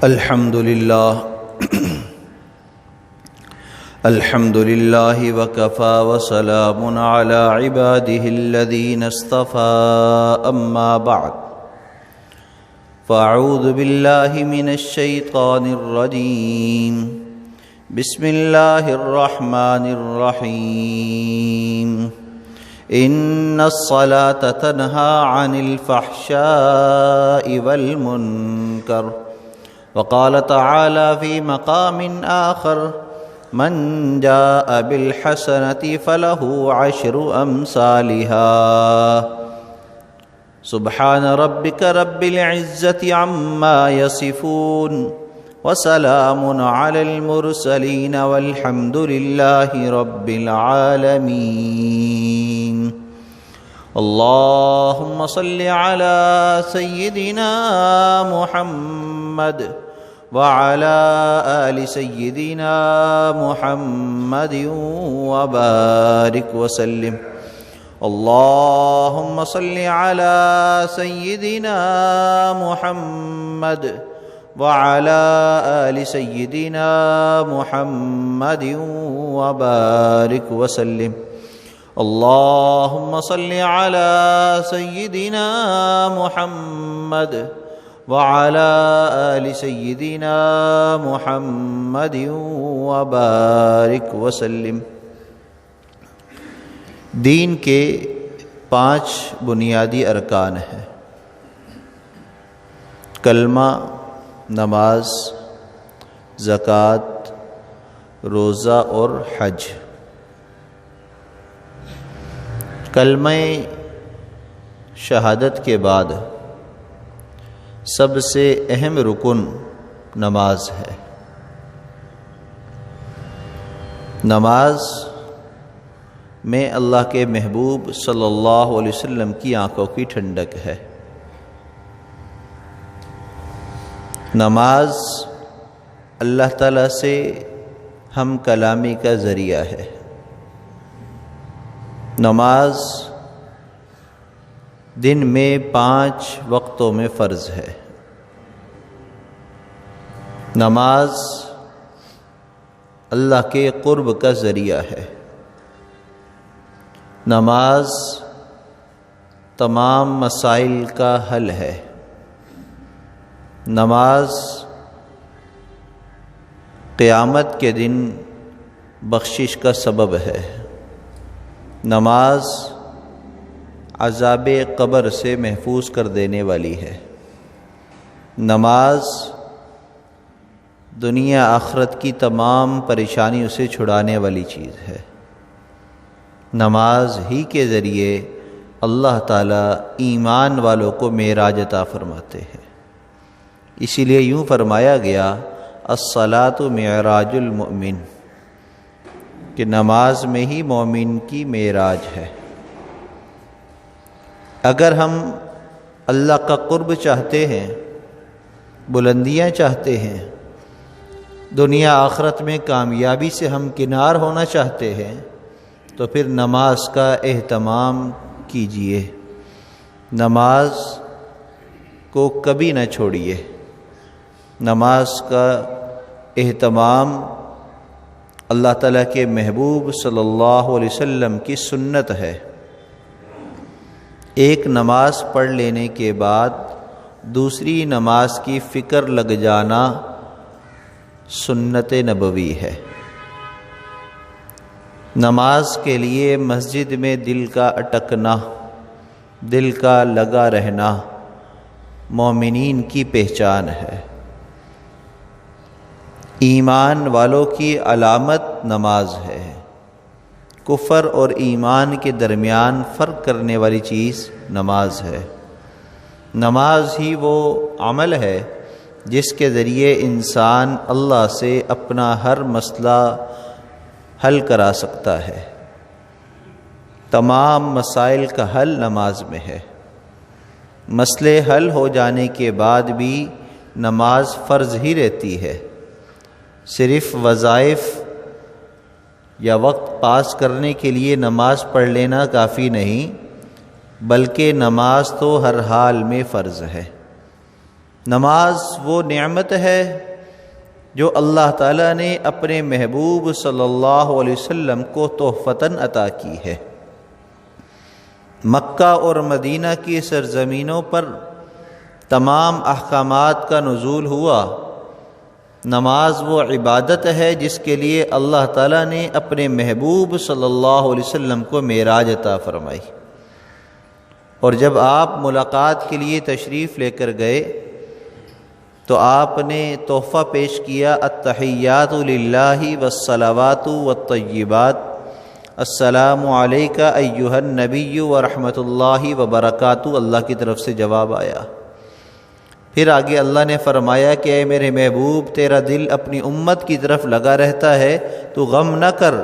الحمد لله وكفى وسلام على عباده الذين اصطفى أما بعد فأعوذ بالله من الشيطان الرجيم بسم الله الرحمن الرحيم إن الصلاة تنهى عن الفحشاء والمنكر وقال تعالى في مقام آخر من جاء بالحسنة فله عشر أمثالها سبحان ربك رب العزة عما يصفون وسلام على المرسلين والحمد لله رب العالمين اللهم صل على سيدنا محمد وعلى آل سيدنا محمد وبارك وسلم اللهم صل على سيدنا محمد وعلى آل سيدنا محمد وبارك وسلم اللهم صل على سيدنا محمد وعلى آل سيدنا محمد وبارك وسلم۔ دین کے 5 بنیادی ارکان ہیں: کلمہ، نماز، زکوٰۃ، روزہ اور حج۔ کلمہ شہادت کے بعد سب سے اہم رکن نماز ہے۔ نماز میں اللہ کے محبوب صلی اللہ علیہ وسلم کی آنکھوں کی ٹھنڈک ہے۔ نماز اللہ تعالیٰ سے ہم کلامی کا ذریعہ ہے۔ نماز دن میں 5 وقتوں میں فرض ہے۔ نماز اللہ کے قرب کا ذریعہ ہے۔ نماز تمام مسائل کا حل ہے۔ نماز قیامت کے دن بخشش کا سبب ہے۔ نماز عذاب قبر سے محفوظ کر دینے والی ہے۔ نماز دنیا آخرت کی تمام پریشانیوں سے چھڑانے والی چیز ہے۔ نماز ہی کے ذریعے اللہ تعالیٰ ایمان والوں کو معراج عطا فرماتے ہیں۔ اسی لیے یوں فرمایا گیا الصلاۃ معراج المؤمن، کہ نماز میں ہی مومن کی معراج ہے۔ اگر ہم اللہ کا قرب چاہتے ہیں، بلندیاں چاہتے ہیں، دنیا آخرت میں کامیابی سے ہم کنار ہونا چاہتے ہیں، تو پھر نماز کا اہتمام کیجیے۔ نماز کو کبھی نہ چھوڑیے۔ نماز کا اہتمام اللہ تعالیٰ کے محبوب صلی اللہ علیہ وسلم کی سنت ہے۔ ایک نماز پڑھ لینے کے بعد دوسری نماز کی فکر لگ جانا سنت نبوی ہے۔ نماز کے لیے مسجد میں دل کا اٹکنا، دل کا لگا رہنا مومنین کی پہچان ہے۔ ایمان والوں کی علامت نماز ہے۔ کفر اور ایمان کے درمیان فرق کرنے والی چیز نماز ہے۔ نماز ہی وہ عمل ہے جس کے ذریعے انسان اللہ سے اپنا ہر مسئلہ حل کرا سکتا ہے۔ تمام مسائل کا حل نماز میں ہے۔ مسئلے حل ہو جانے کے بعد بھی نماز فرض ہی رہتی ہے۔ صرف وظائف یا وقت پاس کرنے کے لیے نماز پڑھ لینا کافی نہیں، بلکہ نماز تو ہر حال میں فرض ہے۔ نماز وہ نعمت ہے جو اللہ تعالیٰ نے اپنے محبوب صلی اللہ علیہ وسلم کو تحفتاً عطا کی ہے۔ مکہ اور مدینہ کی سرزمینوں پر تمام احکامات کا نزول ہوا۔ نماز وہ عبادت ہے جس کے لیے اللہ تعالیٰ نے اپنے محبوب صلی اللہ علیہ وسلم کو معراج عطا فرمائی، اور جب آپ ملاقات کے لیے تشریف لے کر گئے تو آپ نے تحفہ پیش کیا، التحیات للہ والصلوات والطیبات، السلام علیک ایھا النبی ورحمۃ اللہ وبرکاتہ، اللہ کی طرف سے جواب آیا۔ پھر آگے اللہ نے فرمایا کہ اے میرے محبوب، تیرا دل اپنی امت کی طرف لگا رہتا ہے، تو غم نہ کر،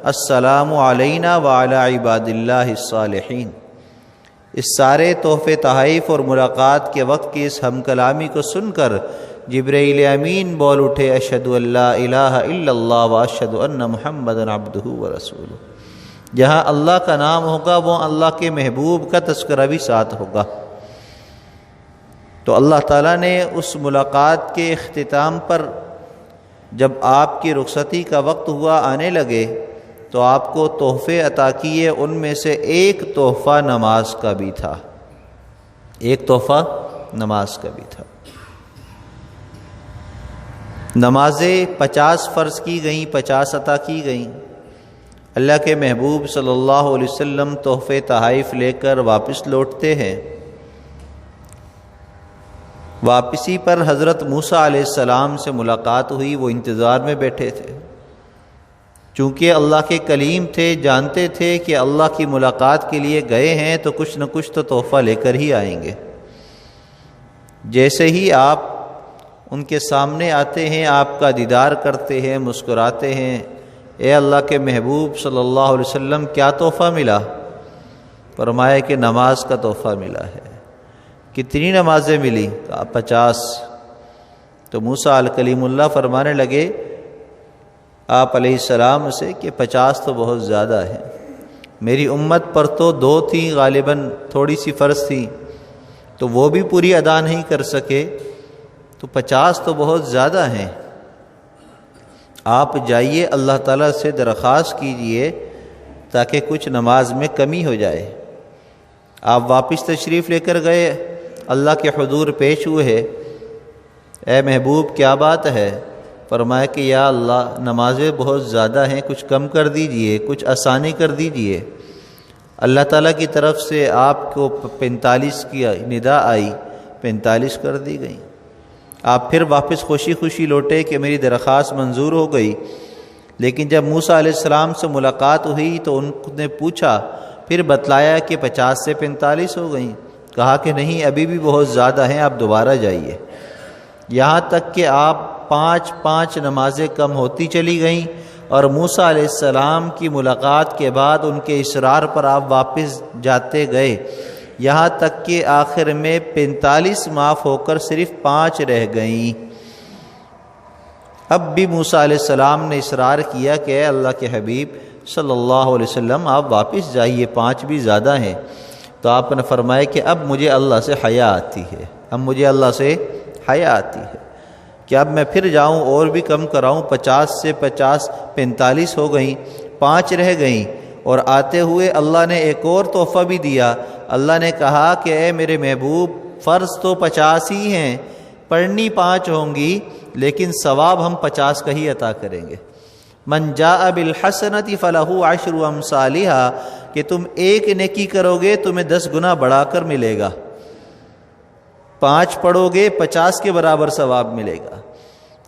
السلام علینا وعلی عباد اللہ الصالحین۔ اس سارے تحفے تحائف اور ملاقات کے وقت کی اس ہم کلامی کو سن کر جبرائیل امین بول اٹھے، اشہد ان لا الہ الا اللہ واشہد ان محمدا عبدہ ورسولہ۔ جہاں اللہ کا نام ہوگا وہ اللہ کے محبوب کا تذکرہ بھی ساتھ ہوگا۔ تو اللہ تعالیٰ نے اس ملاقات کے اختتام پر جب آپ کی رخصتی کا وقت ہوا، آنے لگے، تو آپ کو تحفے عطا کیے۔ ان میں سے ایک تحفہ نماز کا بھی تھا، ایک تحفہ نماز کا بھی تھا۔ نمازیں 50 فرض کی گئیں، 50 عطا کی گئیں۔ اللہ کے محبوب صلی اللہ علیہ وسلم تحفے تحائف لے کر واپس لوٹتے ہیں۔ واپسی پر حضرت موسیٰ علیہ السلام سے ملاقات ہوئی، وہ انتظار میں بیٹھے تھے۔ چونکہ اللہ کے کلیم تھے، جانتے تھے کہ اللہ کی ملاقات کے لیے گئے ہیں تو کچھ نہ کچھ تو تحفہ لے کر ہی آئیں گے۔ جیسے ہی آپ ان کے سامنے آتے ہیں، آپ کا دیدار کرتے ہیں، مسکراتے ہیں، اے اللہ کے محبوب صلی اللہ علیہ وسلم، کیا تحفہ ملا؟ فرمایا کہ نماز کا تحفہ ملا ہے۔ کتنی نمازیں ملی؟ کہا 50۔ تو موسیٰ کلیم اللہ فرمانے لگے آپ علیہ السلام سے کہ 50 تو بہت زیادہ ہیں، میری امت پر تو 2 تھیں، غالباً تھوڑی سی فرض تھی، تو وہ بھی پوری ادا نہیں کر سکے، تو 50 تو بہت زیادہ ہیں۔ آپ جائیے اللہ تعالیٰ سے درخواست کیجئے تاکہ کچھ نماز میں کمی ہو جائے۔ آپ واپس تشریف لے کر گئے، اللہ کے حضور پیش ہوئے، اے محبوب کیا بات ہے؟ فرمایا کہ یا اللہ، نمازیں بہت زیادہ ہیں، کچھ کم کر دیجئے، کچھ آسانی کر دیجئے۔ اللہ تعالیٰ کی طرف سے آپ کو 45 کی ندا آئی، 45 کر دی گئی۔ آپ پھر واپس خوشی خوشی لوٹے کہ میری درخواست منظور ہو گئی۔ لیکن جب موسیٰ علیہ السلام سے ملاقات ہوئی تو ان نے پوچھا، پھر بتلایا کہ 50 سے 45 ہو گئیں۔ کہا کہ نہیں، ابھی بھی بہت زیادہ ہیں، آپ دوبارہ جائیے۔ یہاں تک کہ آپ 5 نمازیں کم ہوتی چلی گئیں، اور موسیٰ علیہ السلام کی ملاقات کے بعد ان کے اصرار پر آپ واپس جاتے گئے، یہاں تک کہ آخر میں 45 معاف ہو کر صرف 5 رہ گئیں۔ اب بھی موسیٰ علیہ السلام نے اصرار کیا کہ اے اللہ کے حبیب صلی اللہ علیہ وسلم، آپ واپس جائیے، 5 بھی زیادہ ہیں۔ تو آپ نے فرمایا کہ اب مجھے اللہ سے حیا آتی ہے، اب مجھے اللہ سے حیا آتی ہے کہ اب میں پھر جاؤں اور بھی کم کراؤں۔ 50 سے 50 45 ہو گئیں، 5 رہ گئیں، اور آتے ہوئے اللہ نے ایک اور تحفہ بھی دیا۔ اللہ نے کہا کہ اے میرے محبوب، فرض تو 50 ہی ہیں، پڑھنی 5 ہوں گی، لیکن ثواب ہم 50 کا ہی عطا کریں گے۔ من جاء بالحسنۃ فلہ 10 امثالھا، کہ تم ایک نیکی کرو گے تمہیں 10 گنا بڑھا کر ملے گا، 5 پڑھو گے 50 کے برابر ثواب ملے گا۔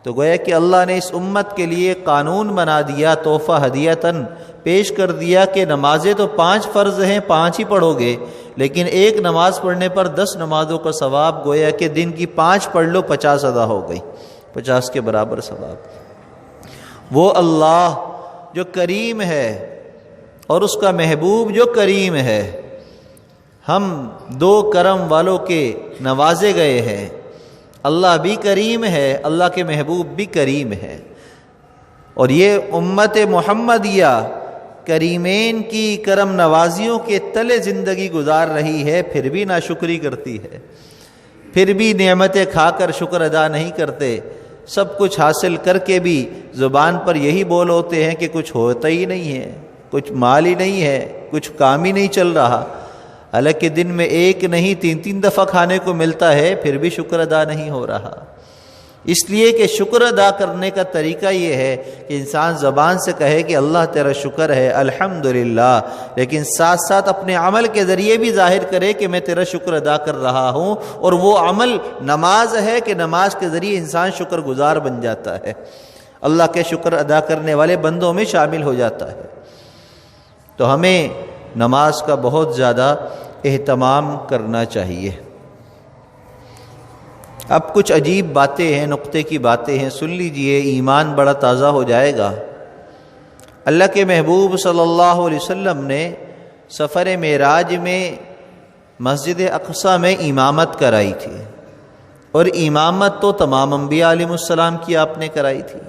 تو گویا کہ اللہ نے اس امت کے لیے قانون بنا دیا، تحفہ ہدیتاً پیش کر دیا کہ نمازیں تو 5 فرض ہیں، 5 ہی پڑھو گے، لیکن ایک نماز پڑھنے پر 10 نمازوں کا ثواب، گویا کہ دن کی 5 پڑھ لو 50 ادا ہو گئی، 50 کے برابر ثواب۔ وہ اللہ جو کریم ہے اور اس کا محبوب جو کریم ہے، ہم 2 کرم والوں کے نوازے گئے ہیں۔ اللہ بھی کریم ہے، اللہ کے محبوب بھی کریم ہے، اور یہ امت محمدیہ کریمین کی کرم نوازیوں کے تلے زندگی گزار رہی ہے، پھر بھی ناشکری کرتی ہے۔ پھر بھی نعمتیں کھا کر شکر ادا نہیں کرتے، سب کچھ حاصل کر کے بھی زبان پر یہی بول ہوتے ہیں کہ کچھ ہوتا ہی نہیں ہے، کچھ مال ہی نہیں ہے، کچھ کام ہی نہیں چل رہا، حالانکہ دن میں ایک نہیں 3 دفعہ کھانے کو ملتا ہے، پھر بھی شکر ادا نہیں ہو رہا۔ اس لیے کہ شکر ادا کرنے کا طریقہ یہ ہے کہ انسان زبان سے کہے کہ اللہ تیرا شکر ہے، الحمدللہ، لیکن ساتھ ساتھ اپنے عمل کے ذریعے بھی ظاہر کرے کہ میں تیرا شکر ادا کر رہا ہوں، اور وہ عمل نماز ہے کہ نماز کے ذریعے انسان شکر گزار بن جاتا ہے، اللہ کے شکر ادا کرنے والے بندوں میں شامل ہو جاتا ہے۔ تو ہمیں نماز کا بہت زیادہ اہتمام کرنا چاہیے۔ اب کچھ عجیب باتیں ہیں، نقطے کی باتیں ہیں، سن لیجئے، ایمان بڑا تازہ ہو جائے گا۔ اللہ کے محبوب صلی اللہ علیہ وسلم نے سفر معراج میں مسجد اقصی میں امامت کرائی تھی، اور امامت تو تمام انبیاء علیہ السلام کی آپ نے کرائی تھی،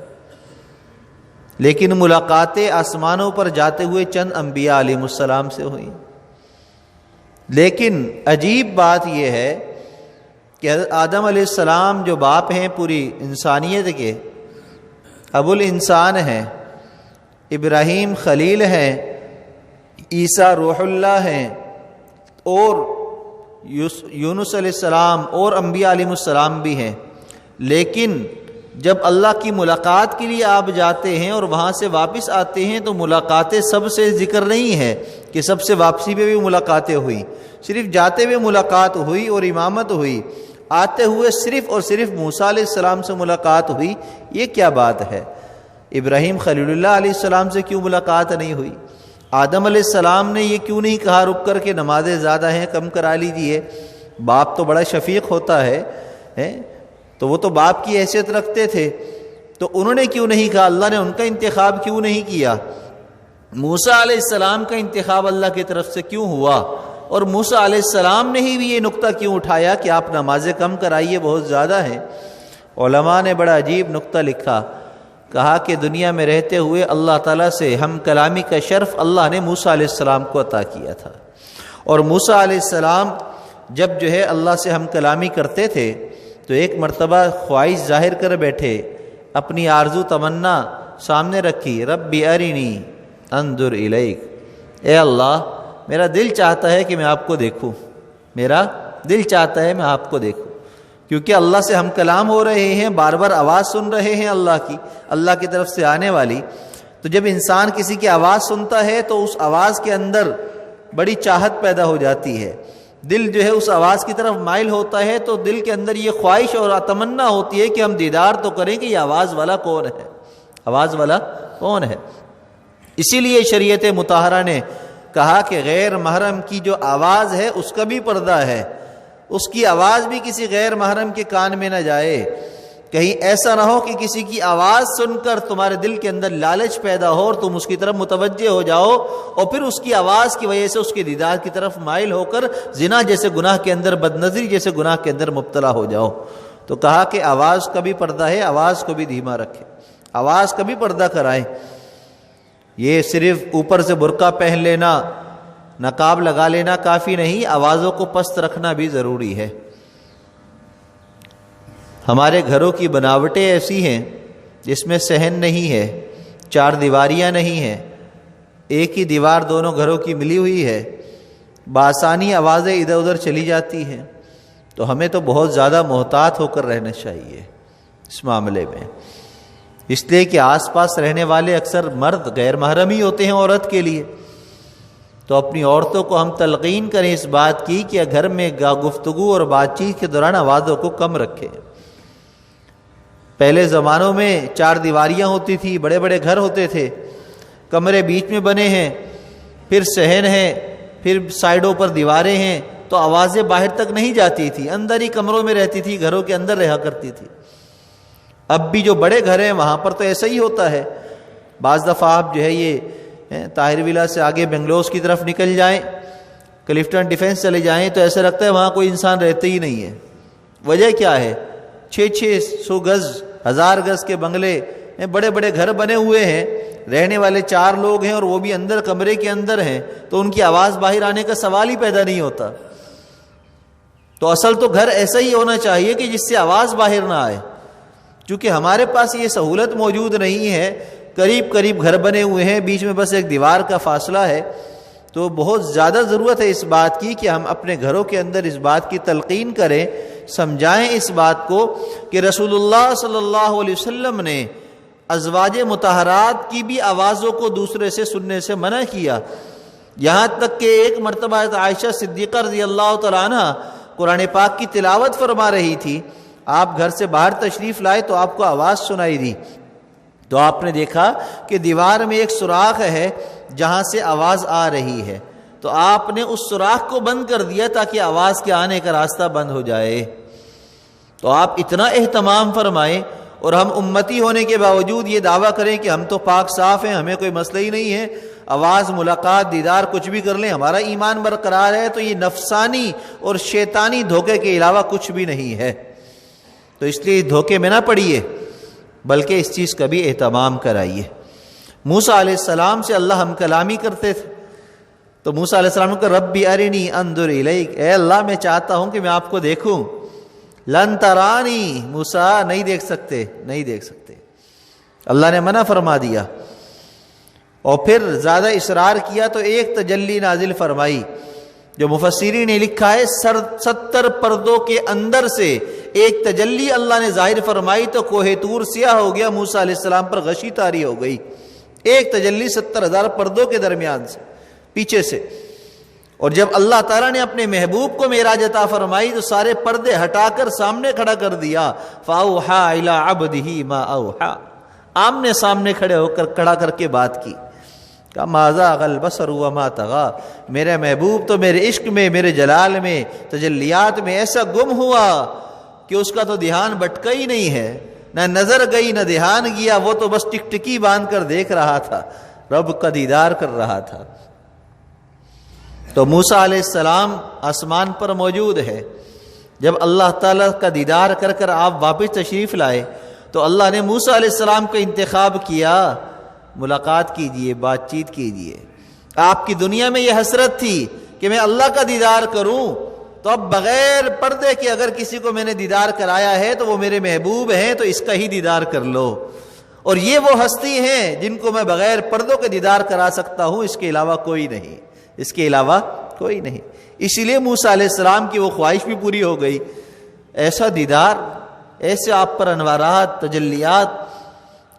لیکن ملاقاتیں آسمانوں پر جاتے ہوئے چند انبیاء علیہ السلام سے ہوئیں۔ لیکن عجیب بات یہ ہے کہ حضرت آدم علیہ السلام جو باپ ہیں پوری انسانیت کے، ابو الانسان ہیں، ابراہیم خلیل ہیں، عیسیٰ روح اللہ ہیں، اور یونس علیہ السلام اور انبیاء علیہ السلام بھی ہیں، لیکن جب اللہ کی ملاقات کے لیے آپ جاتے ہیں اور وہاں سے واپس آتے ہیں تو ملاقاتیں سب سے ذکر نہیں ہے کہ سب سے واپسی پہ بھی ملاقاتیں ہوئی، صرف جاتے ہوئے ملاقات ہوئی اور امامت ہوئی، آتے ہوئے صرف اور صرف موسیٰ علیہ السلام سے ملاقات ہوئی۔ یہ کیا بات ہے؟ ابراہیم خلیل اللہ علیہ السلام سے کیوں ملاقات نہیں ہوئی؟ آدم علیہ السلام نے یہ کیوں نہیں کہا رک کر کے نمازیں زیادہ ہیں کم کرا لیجئے؟ باپ تو بڑا شفیق ہوتا ہے، تو وہ تو باپ کی حیثیت رکھتے تھے، تو انہوں نے کیوں نہیں کہا؟ اللہ نے ان کا انتخاب کیوں نہیں کیا؟ موسیٰ علیہ السلام کا انتخاب اللہ کی طرف سے کیوں ہوا؟ اور موسیٰ علیہ السلام نے ہی بھی یہ نقطہ کیوں اٹھایا کہ آپ نمازیں کم کرائیے، بہت زیادہ ہیں؟ علماء نے بڑا عجیب نقطہ لکھا، کہا کہ دنیا میں رہتے ہوئے اللہ تعالیٰ سے ہم کلامی کا شرف اللہ نے موسیٰ علیہ السلام کو عطا کیا تھا، اور موسیٰ علیہ السلام جب جو ہے اللہ سے ہم کلامی کرتے تھے تو ایک مرتبہ خواہش ظاہر کر بیٹھے، اپنی آرزو تمنا سامنے رکھی، ربی ارنی انظر الیک، اے اللہ میرا دل چاہتا ہے کہ میں آپ کو دیکھوں، میرا دل چاہتا ہے میں آپ کو دیکھوں، کیونکہ اللہ سے ہم کلام ہو رہے ہیں، بار بار آواز سن رہے ہیں اللہ کی طرف سے آنے والی، تو جب انسان کسی کی آواز سنتا ہے تو اس آواز کے اندر بڑی چاہت پیدا ہو جاتی ہے، دل جو ہے اس آواز کی طرف مائل ہوتا ہے، تو دل کے اندر یہ خواہش اور تمنا ہوتی ہے کہ ہم دیدار تو کریں کہ یہ آواز والا کون ہے، آواز والا کون ہے۔ اسی لیے شریعت مطہرہ نے کہا کہ غیر محرم کی جو آواز ہے اس کا بھی پردہ ہے، اس کی آواز بھی کسی غیر محرم کے کان میں نہ جائے، کہیں ایسا نہ ہو کہ کسی کی آواز سن کر تمہارے دل کے اندر لالچ پیدا ہو اور تم اس کی طرف متوجہ ہو جاؤ، اور پھر اس کی آواز کی وجہ سے اس کے دیدار کی طرف مائل ہو کر زنا جیسے گناہ کے اندر، بدنظری جیسے گناہ کے اندر مبتلا ہو جاؤ۔ تو کہا کہ آواز کا بھی پردہ ہے، آواز کو بھی دھیما رکھے، آواز کا بھی پردہ کرائیں۔ یہ صرف اوپر سے برقع پہن لینا، نقاب لگا لینا کافی نہیں، آوازوں کو پست رکھنا بھی ضروری ہے۔ ہمارے گھروں کی بناوٹیں ایسی ہیں جس میں صحن نہیں ہے، 4 دیواریاں نہیں ہیں، ایک ہی دیوار دونوں گھروں کی ملی ہوئی ہے، بآسانی آوازیں ادھر ادھر چلی جاتی ہیں، تو ہمیں تو بہت زیادہ محتاط ہو کر رہنا چاہیے اس معاملے میں، اس لیے کہ آس پاس رہنے والے اکثر مرد غیر محرم ہی ہوتے ہیں عورت کے لیے، تو اپنی عورتوں کو ہم تلقین کریں اس بات کی کہ گھر میں گفتگو اور بات چیت کے دوران آوازوں کو کم رکھیں۔ پہلے زمانوں میں 4 دیواریاں ہوتی تھی، بڑے بڑے گھر ہوتے تھے، کمرے بیچ میں بنے ہیں، پھر صحن ہے، پھر سائڈوں پر دیواریں ہیں، تو آوازیں باہر تک نہیں جاتی تھی، اندر ہی کمروں میں رہتی تھی، گھروں کے اندر رہا کرتی تھی۔ اب بھی جو بڑے گھر ہیں وہاں پر تو ایسا ہی ہوتا ہے، بعض دفعہ آپ جو ہے یہ طاہر ولا سے آگے بنگلوز کی طرف نکل جائیں، کلفٹن ڈیفینس چلے جائیں تو ایسا لگتا ہے وہاں کوئی انسان رہتے ہی نہیں ہے۔ وجہ کیا ہے؟ 600 گز 1000 گز کے بنگلے، بڑے بڑے گھر بنے ہوئے ہیں، رہنے والے 4 لوگ ہیں اور وہ بھی اندر کمرے کے اندر ہیں، تو ان کی آواز باہر آنے کا سوال ہی پیدا نہیں ہوتا۔ تو اصل تو گھر ایسا ہی ہونا چاہیے کہ جس سے آواز باہر نہ آئے. چونکہ ہمارے پاس یہ سہولت موجود نہیں ہے، قریب قریب گھر بنے ہوئے ہیں، بیچ میں بس ایک دیوار کا فاصلہ ہے، تو بہت زیادہ ضرورت ہے اس بات کی کہ ہم اپنے گھروں کے اندر اس بات کی تلقین کریں، سمجھائیں اس بات کو کہ رسول اللہ صلی اللہ علیہ وسلم نے ازواج مطہرات کی بھی آوازوں کو دوسرے سے سننے سے منع کیا. یہاں تک کہ ایک مرتبہ عائشہ صدیقہ رضی اللہ تعالیٰ عنہ قرآن پاک کی تلاوت فرما رہی تھی، آپ گھر سے باہر تشریف لائے تو آپ کو آواز سنائی دی، تو آپ نے دیکھا کہ دیوار میں ایک سوراخ ہے جہاں سے آواز آ رہی ہے، تو آپ نے اس سوراخ کو بند کر دیا تاکہ آواز کے آنے کا راستہ بند ہو جائے. تو آپ اتنا اہتمام فرمائیں، اور ہم امتی ہونے کے باوجود یہ دعویٰ کریں کہ ہم تو پاک صاف ہیں، ہمیں کوئی مسئلہ ہی نہیں ہے، آواز، ملاقات، دیدار کچھ بھی کر لیں، ہمارا ایمان برقرار ہے، تو یہ نفسانی اور شیطانی دھوکے کے علاوہ کچھ بھی نہیں ہے. تو اس لیے دھوکے میں نہ پڑیے، بلکہ اس چیز کا بھی اہتمام کرائیے. موسیٰ علیہ السلام سے اللہ ہم کلامی کرتے تھے، تو موسیٰ علیہ السلام کو ربی ارنی انظر الیک، اے اللہ میں چاہتا ہوں کہ میں آپ کو دیکھوں. لن ترانی، موسیٰ نہیں دیکھ سکتے، نہیں دیکھ سکتے، اللہ نے منع فرما دیا. اور پھر زیادہ اصرار کیا تو ایک تجلی نازل فرمائی، جو مفسرین نے لکھا ہے 70 پردوں کے اندر سے ایک تجلی اللہ نے ظاہر فرمائی تو کوہ طور سیاہ ہو گیا، موسیٰ علیہ السلام پر غشی طاری ہو گئی. ایک تجلی 70,000 پردوں کے درمیان سے، پیچھے سے. اور جب اللہ تعالیٰ نے اپنے محبوب کو معراج عطا فرمائی تو سارے پردے ہٹا کر سامنے کھڑا کر دیا. فَأَوْحَىٰ إِلَىٰ عَبْدِهِ مَا أَوْحَىٰ، آمنے سامنے کھڑے ہو کر کھڑا کر کے بات کی، کہا مَا زَاغَ الْبَصَرُ وَمَا طَغَىٰ، میرے محبوب تو میرے عشق میں، میرے جلال میں، تجلیات میں ایسا گم ہوا کہ اس کا تو دھیان بھٹکا ہی نہیں ہے، نہ نظر گئی نہ دھیان گیا، وہ تو بس ٹکٹکی باندھ کر دیکھ رہا تھا، رب کا دیدار کر رہا تھا. تو موسیٰ علیہ السلام آسمان پر موجود ہے. جب اللہ تعالیٰ کا دیدار کر کر آپ واپس تشریف لائے تو اللہ نے موسیٰ علیہ السلام کا انتخاب کیا، ملاقات کیجئے، بات چیت کیجئے. آپ کی دنیا میں یہ حسرت تھی کہ میں اللہ کا دیدار کروں، تو اب بغیر پردے کے اگر کسی کو میں نے دیدار کرایا ہے تو وہ میرے محبوب ہیں، تو اس کا ہی دیدار کر لو. اور یہ وہ ہستی ہیں جن کو میں بغیر پردوں کے دیدار کرا سکتا ہوں، اس کے علاوہ کوئی نہیں، اس کے علاوہ کوئی نہیں. اسی لیے موسیٰ علیہ السلام کی وہ خواہش بھی پوری ہو گئی. ایسا دیدار، ایسے آپ پر انوارات، تجلیات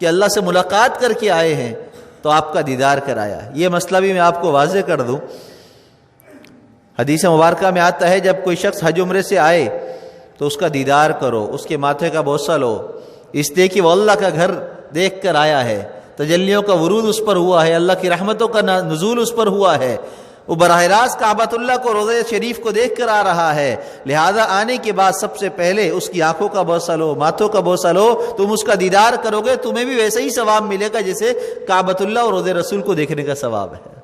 کہ اللہ سے ملاقات کر کے آئے ہیں تو آپ کا دیدار کرایا. یہ مسئلہ بھی میں آپ کو واضح کر دوں. حدیث مبارکہ میں آتا ہے جب کوئی شخص حج عمرے سے آئے تو اس کا دیدار کرو، اس کے ماتھے کا بوسہ لو، اس لیے کہ وہ اللہ کا گھر دیکھ کر آیا ہے، تجلیوں کا ورود اس پر ہوا ہے، اللہ کی رحمتوں کا نزول اس پر ہوا ہے، وہ براہ راست کعبۃ اللہ کو، روضہ شریف کو دیکھ کر آ رہا ہے. لہذا آنے کے بعد سب سے پہلے اس کی آنکھوں کا بوسہ لو، ماتھوں کا بوسہ لو. تم اس کا دیدار کرو گے، تمہیں بھی ویسے ہی ثواب ملے گا جیسے کعبۃ اللہ اور روضہ رسول کو دیکھنے کا ثواب ہے.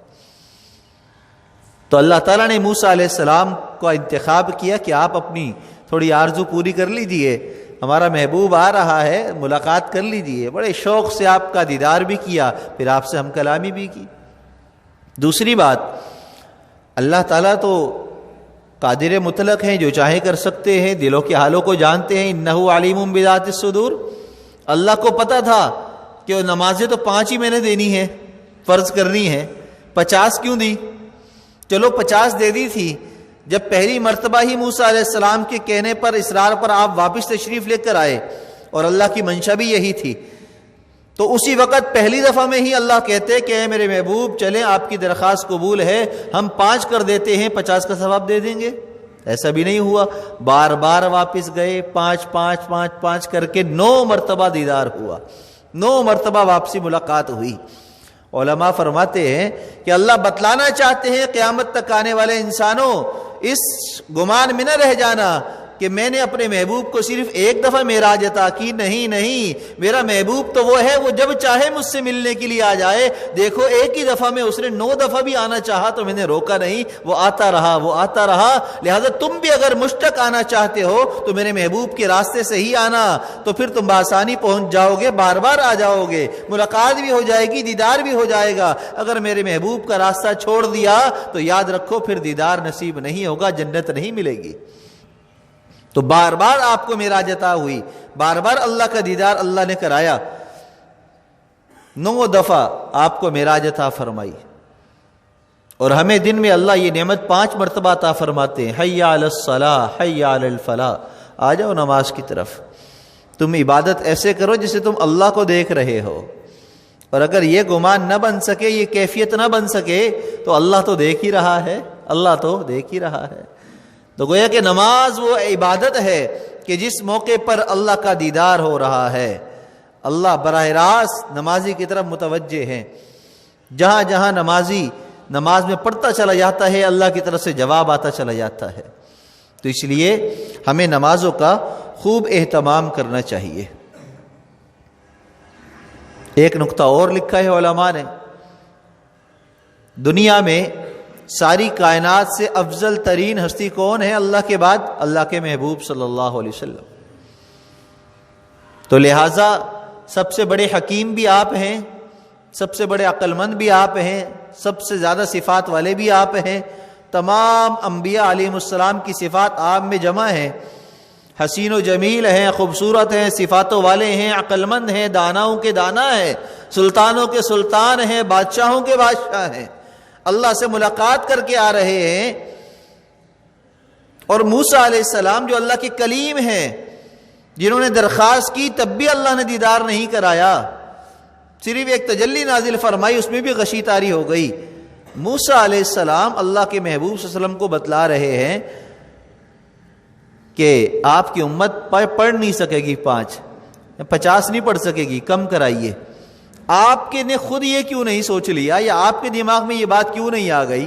تو اللہ تعالیٰ نے موسیٰ علیہ السلام کا انتخاب کیا کہ آپ اپنی تھوڑی آرزو پوری کر لیجئے، ہمارا محبوب آ رہا ہے، ملاقات کر لیجئے. بڑے شوق سے آپ کا دیدار بھی کیا، پھر آپ سے ہم کلامی بھی کی. دوسری بات، اللہ تعالیٰ تو قادر مطلق ہیں، جو چاہے کر سکتے ہیں، دلوں کے حالوں کو جانتے ہیں. انہ علیم بذات الصدور، اللہ کو پتہ تھا کہ نمازیں تو 5 ہی میں نے دینی ہے، فرض کرنی ہے، 50 کیوں دی؟ چلو 50 دے دی تھی. جب پہلی مرتبہ ہی موسیٰ علیہ السلام کے کہنے پر، اصرار پر آپ واپس تشریف لے کر آئے اور اللہ کی منشا بھی یہی تھی، تو اسی وقت پہلی دفعہ میں ہی اللہ کہتے کہ اے میرے محبوب چلیں، آپ کی درخواست قبول ہے، ہم 5 کر دیتے ہیں، 50 کا ثواب دے دیں گے. ایسا بھی نہیں ہوا، بار بار واپس گئے، 5 کر کے 9 مرتبہ دیدار ہوا، 9 مرتبہ واپسی ملاقات ہوئی. علماء فرماتے ہیں کہ اللہ بتلانا چاہتے ہیں قیامت تک آنے والے انسانوں، اس گمان میں نہ رہ جانا کہ میں نے اپنے محبوب کو صرف ایک دفعہ معراج عطا کی. نہیں، میرا محبوب تو وہ ہے، وہ جب چاہے مجھ سے ملنے کے لیے آ جائے. دیکھو ایک ہی دفعہ میں اس نے 9 دفعہ بھی آنا چاہا تو میں نے روکا نہیں، وہ آتا رہا. لہذا تم بھی اگر مجھ تک آنا چاہتے ہو تو میرے محبوب کے راستے سے ہی آنا، تو پھر تم بآسانی پہنچ جاؤ گے، بار بار آ جاؤ گے، ملاقات بھی ہو جائے گی، دیدار بھی ہو جائے گا. اگر میرے محبوب کا راستہ چھوڑ دیا تو یاد رکھو پھر دیدار نصیب نہیں ہوگا، جنت نہیں ملے گی. تو بار بار آپ کو معراج عطا ہوئی، بار بار اللہ کا دیدار اللہ نے کرایا، 9 دفعہ آپ کو معراج عطا فرمائی۔ اور ہمیں دن میں اللہ یہ نعمت 5 مرتبہ عطا فرماتے ہیں، حی علی الصلاح حی علی الفلاح، آ جاؤ نماز کی طرف، تم عبادت ایسے کرو جسے تم اللہ کو دیکھ رہے ہو۔ اور اگر یہ گمان نہ بن سکے، یہ کیفیت نہ بن سکے، تو اللہ تو دیکھ ہی رہا ہے، اللہ تو دیکھ ہی رہا ہے۔ تو گویا کہ نماز وہ عبادت ہے کہ جس موقع پر اللہ کا دیدار ہو رہا ہے، اللہ براہ راست نمازی کی طرف متوجہ ہیں، جہاں جہاں نمازی نماز میں پڑھتا چلا جاتا ہے اللہ کی طرف سے جواب آتا چلا جاتا ہے۔ تو اس لیے ہمیں نمازوں کا خوب اہتمام کرنا چاہیے۔ ایک نقطہ اور لکھا ہے علماء نے، دنیا میں ساری کائنات سے افضل ترین ہستی کون ہے اللہ کے بعد؟ اللہ کے محبوب صلی اللہ علیہ وسلم۔ تو لہٰذا سب سے بڑے حکیم بھی آپ ہیں، سب سے بڑے عقل مند بھی آپ ہیں، سب سے زیادہ صفات والے بھی آپ ہیں، تمام انبیاء علیہ السلام کی صفات آپ میں جمع ہیں، حسین و جمیل ہیں، خوبصورت ہیں، صفاتوں والے ہیں، عقل مند ہیں، داناؤں کے دانا ہیں، سلطانوں کے سلطان ہیں، بادشاہوں کے بادشاہ ہیں، اللہ سے ملاقات کر کے آ رہے ہیں۔ اور موسیٰ علیہ السلام جو اللہ کے کلیم ہیں، جنہوں نے درخواست کی تب بھی اللہ نے دیدار نہیں کرایا، صرف ایک تجلی نازل فرمائی، اس میں بھی غشی طاری ہو گئی۔ موسیٰ علیہ السلام اللہ کے محبوب صلی اللہ علیہ وسلم کو بتلا رہے ہیں کہ آپ کی امت پڑھ نہیں سکے گی 50 نہیں پڑھ سکے گی، کم کرائیے۔ آپ کے نے خود یہ کیوں نہیں سوچ لیا، یا آپ کے دماغ میں یہ بات کیوں نہیں آ گئی؟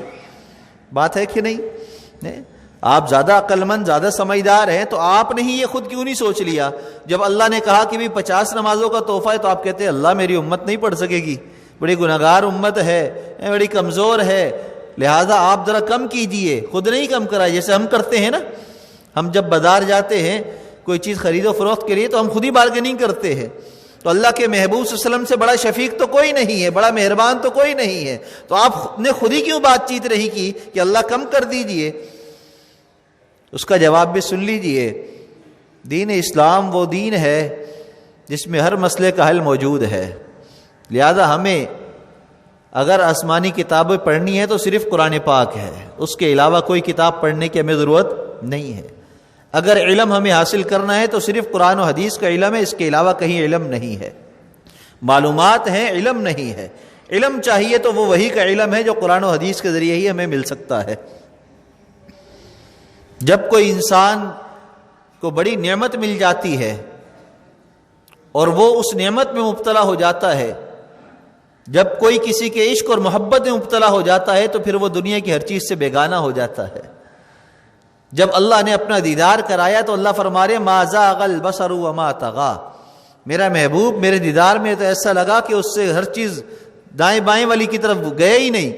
بات ہے کہ نہیں؟ آپ زیادہ عقل مند، زیادہ سمجھدار ہیں، تو آپ نے ہی یہ خود کیوں نہیں سوچ لیا؟ جب اللہ نے کہا کہ بھی 50 نمازوں کا تحفہ ہے، تو آپ کہتے ہیں اللہ میری امت نہیں پڑھ سکے گی، بڑی گناہگار امت ہے، بڑی کمزور ہے، لہٰذا آپ ذرا کم کیجئے۔ خود نہیں کم کرائے، جیسے ہم کرتے ہیں نا، ہم جب بازار جاتے ہیں کوئی چیز خرید و فروخت کے لیے تو ہم خود ہی بارگیننگ کرتے ہیں۔ تو اللہ کے محبوب صلی اللہ علیہ وسلم سے بڑا شفیق تو کوئی نہیں ہے، بڑا مہربان تو کوئی نہیں ہے، تو آپ نے خود ہی کیوں بات چیت نہیں کی کہ اللہ کم کر دیجئے؟ اس کا جواب بھی سن لیجئے، دین اسلام وہ دین ہے جس میں ہر مسئلے کا حل موجود ہے، لہذا ہمیں اگر آسمانی کتابیں پڑھنی ہے تو صرف قرآن پاک ہے، اس کے علاوہ کوئی کتاب پڑھنے کی ہمیں ضرورت نہیں ہے۔ اگر علم ہمیں حاصل کرنا ہے تو صرف قرآن و حدیث کا علم ہے، اس کے علاوہ کہیں علم نہیں ہے۔ معلومات ہیں، علم نہیں ہے۔ علم چاہیے تو وہ وحی کا علم ہے جو قرآن و حدیث کے ذریعے ہی ہمیں مل سکتا ہے۔ جب کوئی انسان کو بڑی نعمت مل جاتی ہے اور وہ اس نعمت میں مبتلا ہو جاتا ہے، جب کوئی کسی کے عشق اور محبت میں مبتلا ہو جاتا ہے، تو پھر وہ دنیا کی ہر چیز سے بیگانہ ہو جاتا ہے۔ جب اللہ نے اپنا دیدار کرایا تو اللہ فرما رہے ما زاغ البصر وما طغى، میرا محبوب میرے دیدار میں تو ایسا لگا کہ اس سے ہر چیز دائیں بائیں والی کی طرف گئے ہی نہیں،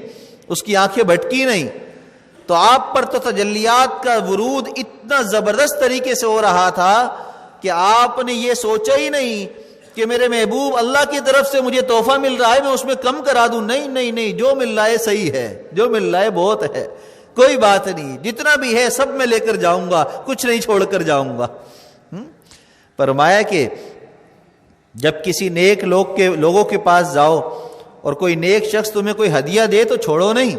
اس کی آنکھیں بھٹکی نہیں۔ تو آپ پر تو تجلیات کا ورود اتنا زبردست طریقے سے ہو رہا تھا کہ آپ نے یہ سوچا ہی نہیں کہ میرے محبوب اللہ کی طرف سے مجھے تحفہ مل رہا ہے میں اس میں کم کرا دوں۔ نہیں نہیں نہیں، جو مل رہا ہے صحیح ہے، جو مل رہا ہے بہت ہے، کوئی بات نہیں، جتنا بھی ہے سب میں لے کر جاؤں گا، کچھ نہیں چھوڑ کر جاؤں گا۔ فرمایا کہ جب کسی نیک لوگوں کے پاس جاؤ اور کوئی نیک شخص تمہیں کوئی ہدیہ دے تو چھوڑو نہیں۔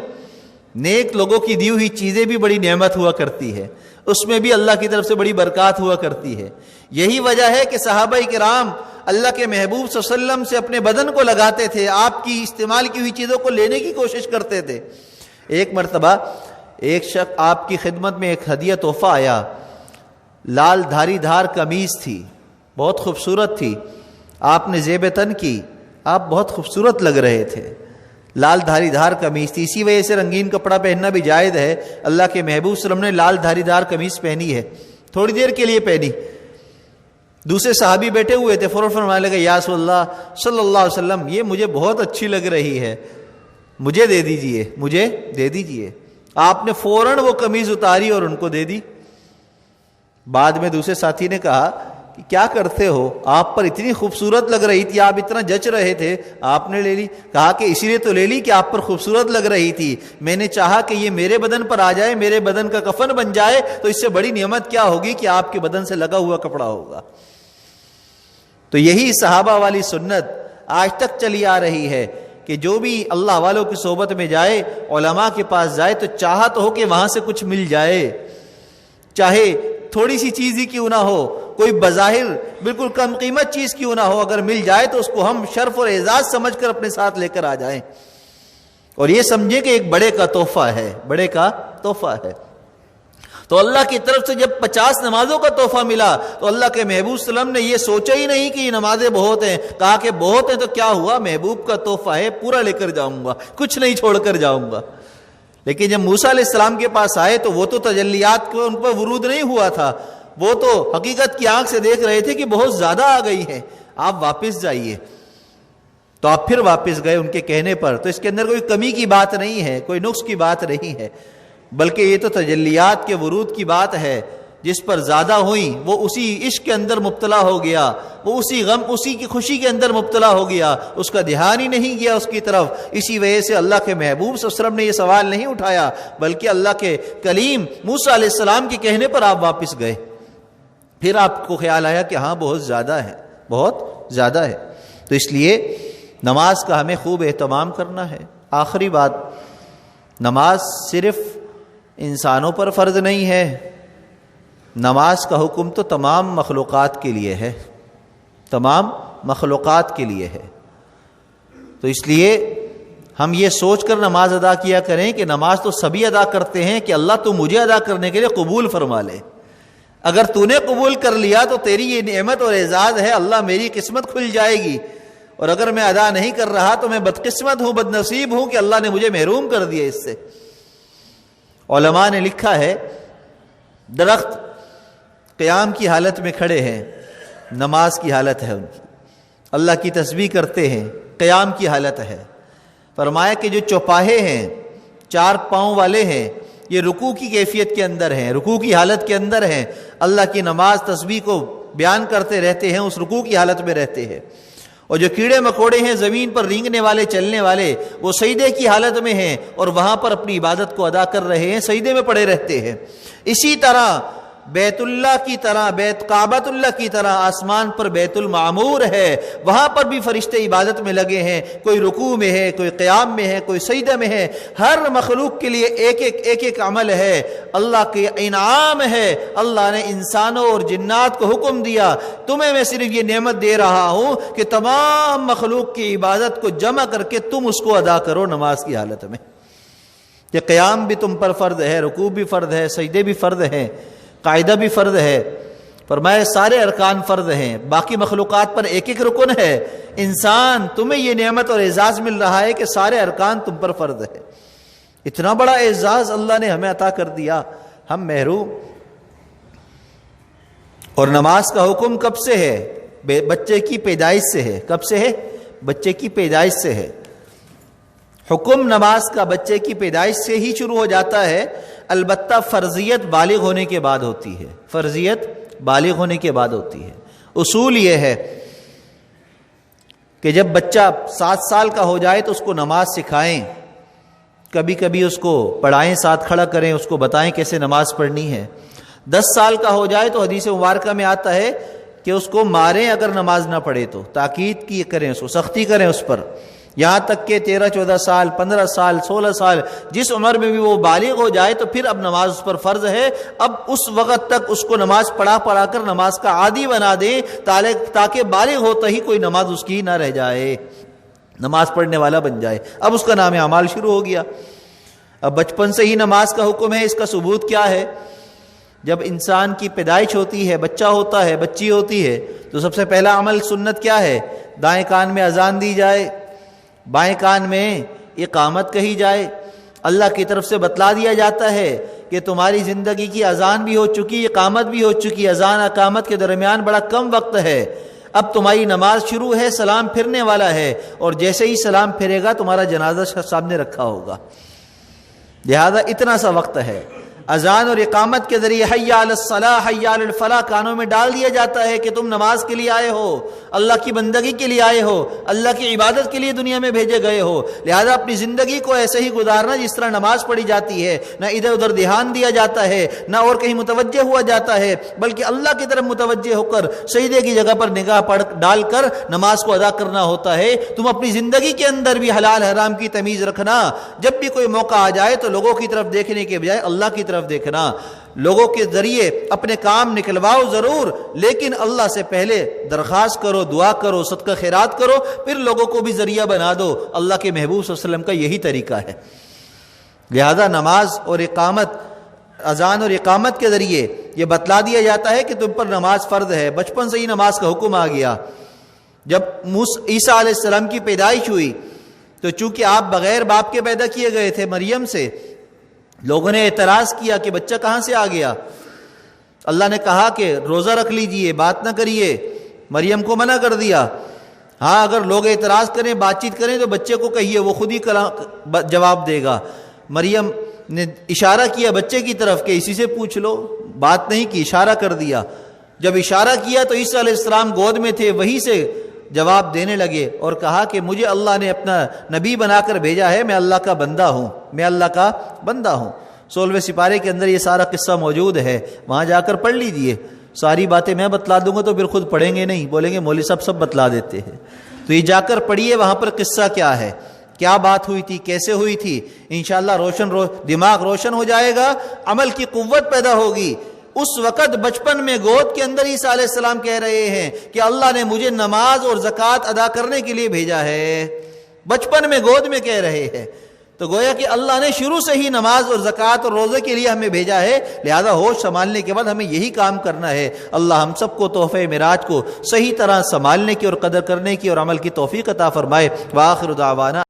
نیک لوگوں کی دی ہوئی چیزیں بھی بڑی نعمت ہوا کرتی ہے، اس میں بھی اللہ کی طرف سے بڑی برکات ہوا کرتی ہے۔ یہی وجہ ہے کہ صحابہ کرام اللہ کے محبوب صلی اللہ علیہ وسلم سے اپنے بدن کو لگاتے تھے، آپ کی استعمال کی ہوئی چیزوں کو لینے کی کوشش کرتے تھے۔ ایک مرتبہ ایک شخص آپ کی خدمت میں ایک ہدیہ تحفہ آیا، لال دھاری دھار قمیض تھی، بہت خوبصورت تھی، آپ نے زیب تن کی، آپ بہت خوبصورت لگ رہے تھے، لال دھاری دھار قمیض تھی، اسی وجہ سے رنگین کپڑا پہننا بھی جائز ہے۔ اللہ کے محبوب صلی اللہ علیہ وسلم نے لال دھاری دھار قمیض پہنی ہے، تھوڑی دیر کے لیے پہنی، دوسرے صحابی بیٹھے ہوئے تھے، فوراً فرمانے لگے یا رسول اللہ صلی اللہ علیہ وسلم یہ مجھے بہت اچھی لگ رہی ہے، مجھے دے دیجئے، مجھے دے دیجئے۔ آپ نے فوراً وہ قمیض اتاری اور ان کو دے دی۔ بعد میں دوسرے ساتھی نے کہا کہ کیا کرتے ہو، آپ پر اتنی خوبصورت لگ رہی تھی، آپ اتنا جچ رہے تھے، آپ نے لے لی؟ کہا کہ اسی لیے تو لے لی کہ آپ پر خوبصورت لگ رہی تھی، میں نے چاہا کہ یہ میرے بدن پر آ جائے، میرے بدن کا کفن بن جائے، تو اس سے بڑی نعمت کیا ہوگی کہ آپ کے بدن سے لگا ہوا کپڑا ہوگا۔ تو یہی صحابہ والی سنت آج تک چلی آ رہی ہے کہ جو بھی اللہ والوں کی صحبت میں جائے، علماء کے پاس جائے، تو چاہت ہو کہ وہاں سے کچھ مل جائے، چاہے تھوڑی سی چیز ہی کیوں نہ ہو، کوئی بظاہر بالکل کم قیمت چیز کیوں نہ ہو، اگر مل جائے تو اس کو ہم شرف اور اعزاز سمجھ کر اپنے ساتھ لے کر آ جائیں، اور یہ سمجھیں کہ ایک بڑے کا تحفہ ہے، بڑے کا تحفہ ہے۔ تو اللہ کی طرف سے جب 50 نمازوں کا تحفہ ملا تو اللہ کے محبوب صلی اللہ علیہ وسلم نے یہ سوچا ہی نہیں کہ یہ نمازیں بہت ہیں، کہا کہ بہت ہیں تو کیا ہوا، محبوب کا تحفہ ہے، پورا لے کر جاؤں گا، کچھ نہیں چھوڑ کر جاؤں گا۔ لیکن جب موسیٰ علیہ السلام کے پاس آئے تو وہ تو تجلیات کو ان پر ورود نہیں ہوا تھا، وہ تو حقیقت کی آنکھ سے دیکھ رہے تھے کہ بہت زیادہ آ گئی ہیں، آپ واپس جائیے۔ تو آپ پھر واپس گئے ان کے کہنے پر، تو اس کے اندر کوئی کمی کی بات نہیں ہے، کوئی نقص کی بات نہیں ہے، بلکہ یہ تو تجلیات کے ورود کی بات ہے۔ جس پر زیادہ ہوئیں وہ اسی عشق کے اندر مبتلا ہو گیا، وہ اسی غم، اسی کی خوشی کے اندر مبتلا ہو گیا، اس کا دھیان ہی نہیں گیا اس کی طرف۔ اسی وجہ سے اللہ کے محبوب صلی اللہ علیہ وسلم نے یہ سوال نہیں اٹھایا، بلکہ اللہ کے کلیم موسیٰ علیہ السلام کے کہنے پر آپ واپس گئے۔ پھر آپ کو خیال آیا کہ ہاں بہت زیادہ ہے، بہت زیادہ ہے۔ تو اس لیے نماز کا ہمیں خوب اہتمام کرنا ہے۔ آخری بات، نماز صرف انسانوں پر فرض نہیں ہے، نماز کا حکم تو تمام مخلوقات کے لیے ہے، تمام مخلوقات کے لیے ہے۔ تو اس لیے ہم یہ سوچ کر نماز ادا کیا کریں کہ نماز تو سبھی ادا کرتے ہیں، کہ اللہ تو مجھے ادا کرنے کے لیے قبول فرما لے۔ اگر تو نے قبول کر لیا تو تیری یہ نعمت اور اعزاز ہے، اللہ میری قسمت کھل جائے گی، اور اگر میں ادا نہیں کر رہا تو میں بدقسمت ہوں، بد نصیب ہوں کہ اللہ نے مجھے محروم کر دیا اس سے۔ علماء نے لکھا ہے، درخت قیام کی حالت میں کھڑے ہیں، نماز کی حالت ہے ان کی، اللہ کی تسبیح کرتے ہیں، قیام کی حالت ہے۔ فرمایا کہ جو چوپاہے ہیں، 4 پاؤں والے ہیں، یہ رکوع کی کیفیت کے اندر ہیں، رکوع کی حالت کے اندر ہیں، اللہ کی نماز تسبیح کو بیان کرتے رہتے ہیں، اس رکوع کی حالت میں رہتے ہیں۔ اور جو کیڑے مکوڑے ہیں زمین پر رینگنے والے، چلنے والے، وہ سجدے کی حالت میں ہیں اور وہاں پر اپنی عبادت کو ادا کر رہے ہیں، سجدے میں پڑے رہتے ہیں۔ اسی طرح بیت اللہ کی طرح، بیت کعبۃ اللہ کی طرح آسمان پر بیت المعمور ہے، وہاں پر بھی فرشتے عبادت میں لگے ہیں، کوئی رکوع میں ہے، کوئی قیام میں ہے، کوئی سجدہ میں ہے۔ ہر مخلوق کے لیے ایک ایک عمل ہے، اللہ کے انعام ہے۔ اللہ نے انسانوں اور جنات کو حکم دیا، تمہیں میں صرف یہ نعمت دے رہا ہوں کہ تمام مخلوق کی عبادت کو جمع کر کے تم اس کو ادا کرو نماز کی حالت میں، کہ قیام بھی تم پر فرض ہے، رکوع بھی فرض ہے، سجدے بھی فرض ہیں، قاعدہ بھی فرض ہے۔ فرمایا سارے ارکان فرض ہیں، باقی مخلوقات پر ایک ایک رکن ہے۔ انسان تمہیں یہ نعمت اور اعزاز مل رہا ہے کہ سارے ارکان تم پر فرض ہے۔ اتنا بڑا اعزاز اللہ نے ہمیں عطا کر دیا، ہم محروم۔ اور نماز کا حکم کب سے ہے؟ بچے کی پیدائش سے ہے۔ کب سے ہے؟ بچے کی پیدائش سے ہے۔ حکم نماز کا بچے کی پیدائش سے ہی شروع ہو جاتا ہے، البتہ فرضیت بالغ ہونے کے بعد ہوتی ہے، فرضیت بالغ ہونے کے بعد ہوتی ہے۔ اصول یہ ہے کہ جب بچہ 7 سال کا ہو جائے تو اس کو نماز سکھائیں، کبھی کبھی اس کو پڑھائیں، ساتھ کھڑا کریں، اس کو بتائیں کیسے نماز پڑھنی ہے۔ 10 سال کا ہو جائے تو حدیث مبارکہ میں آتا ہے کہ اس کو ماریں اگر نماز نہ پڑھے تو، تاکید کی کریں، اس کو سختی کریں اس پر، یہاں تک کہ 13-14 سال، 15 سال، 16 سال، جس عمر میں بھی وہ بالغ ہو جائے تو پھر اب نماز اس پر فرض ہے۔ اب اس وقت تک اس کو نماز پڑھا کر نماز کا عادی بنا دیں تاکہ بالغ ہوتا ہی کوئی نماز اس کی نہ رہ جائے، نماز پڑھنے والا بن جائے۔ اب اس کا نام اعمال شروع ہو گیا۔ اب بچپن سے ہی نماز کا حکم ہے، اس کا ثبوت کیا ہے؟ جب انسان کی پیدائش ہوتی ہے، بچہ ہوتا ہے، بچی ہوتی ہے، تو سب سے پہلا عمل سنت کیا ہے؟ دائیں کان میں اذان دی جائے، بائیں کان میں اقامت کہی جائے۔ اللہ کی طرف سے بتلا دیا جاتا ہے کہ تمہاری زندگی کی اذان بھی ہو چکی، اقامت بھی ہو چکی، اذان اقامت کے درمیان بڑا کم وقت ہے، اب تمہاری نماز شروع ہے، سلام پھرنے والا ہے، اور جیسے ہی سلام پھرے گا تمہارا جنازہ سامنے رکھا ہوگا، لہذا اتنا سا وقت ہے۔ اذان اور اقامت کے ذریعے حی علی الصلاح حی علی الفلاح کانوں میں ڈال دیا جاتا ہے کہ تم نماز کے لیے آئے ہو، اللہ کی بندگی کے لیے آئے ہو، اللہ کی عبادت کے لیے دنیا میں بھیجے گئے ہو، لہذا اپنی زندگی کو ایسے ہی گزارنا جس طرح نماز پڑھی جاتی ہے، نہ ادھر ادھر دھیان دیا جاتا ہے، نہ اور کہیں متوجہ ہوا جاتا ہے، بلکہ اللہ کی طرف متوجہ ہو کر سجدے کی جگہ پر نگاہ ڈال کر نماز کو ادا کرنا ہوتا ہے۔ تم اپنی زندگی کے اندر بھی حلال حرام کی تمیز رکھنا، جب بھی کوئی موقع آ جائے تو لوگوں کی طرف دیکھنے کے بجائے اللہ کی طرف دیکھنا، لوگوں کے ذریعے اپنے کام نکلواؤ ضرور، لیکن اللہ سے پہلے درخواست کرو، دعا کرو، صدقہ خیرات کرو، پھر لوگوں کو بھی ذریعہ بنا دو۔ اللہ کے محبوب صلی اللہ علیہ وسلم کا یہی طریقہ ہے۔ لہذا نماز اور اقامت، اذان اور اقامت کے ذریعے یہ بتلا دیا جاتا ہے کہ تم پر نماز فرض ہے۔ بچپن سے ہی نماز کا حکم آ گیا۔ جب عیسیٰ علیہ السلام کی پیدائش ہوئی تو چونکہ آپ بغیر باپ کے پیدا کیے گئے تھے مریم سے، لوگوں نے اعتراض کیا کہ بچہ کہاں سے آ گیا؟ اللہ نے کہا کہ روزہ رکھ لیجئے، بات نہ کریے، مریم کو منع کر دیا۔ ہاں اگر لوگ اعتراض کریں، بات چیت کریں تو بچے کو کہیے، وہ خود ہی جواب دے گا۔ مریم نے اشارہ کیا بچے کی طرف کہ اسی سے پوچھ لو، بات نہیں کی، اشارہ کر دیا۔ جب اشارہ کیا تو عیسیٰ علیہ السلام گود میں تھے، وہی سے جواب دینے لگے اور کہا کہ مجھے اللہ نے اپنا نبی بنا کر بھیجا ہے، میں اللہ کا بندہ ہوں، میں اللہ کا بندہ ہوں۔ 16ویں سپارے کے اندر یہ سارا قصہ موجود ہے، وہاں جا کر پڑھ لیجئے۔ ساری باتیں میں بتلا دوں گا تو پھر خود پڑھیں گے نہیں، بولیں گے مولوی صاحب سب بتلا دیتے ہیں۔ تو یہ جا کر پڑھیے، وہاں پر قصہ کیا ہے، کیا بات ہوئی تھی، کیسے ہوئی تھی، انشاءاللہ دماغ روشن ہو جائے گا، عمل کی قوت پیدا ہوگی۔ اس وقت بچپن میں گود کے اندر عیسیٰ علیہ السلام کہہ رہے ہیں کہ اللہ نے مجھے نماز اور زکوٰۃ ادا کرنے کے لیے بھیجا ہے، بچپن میں گود میں کہہ رہے ہیں۔ تو گویا کہ اللہ نے شروع سے ہی نماز اور زکوٰۃ اور روزے کے لیے ہمیں بھیجا ہے، لہذا ہوش سنبھالنے کے بعد ہمیں یہی کام کرنا ہے۔ اللہ ہم سب کو تحفہ معراج کو صحیح طرح سنبھالنے کی اور قدر کرنے کی اور عمل کی توفیق عطا فرمائے۔ وآخر دعوانا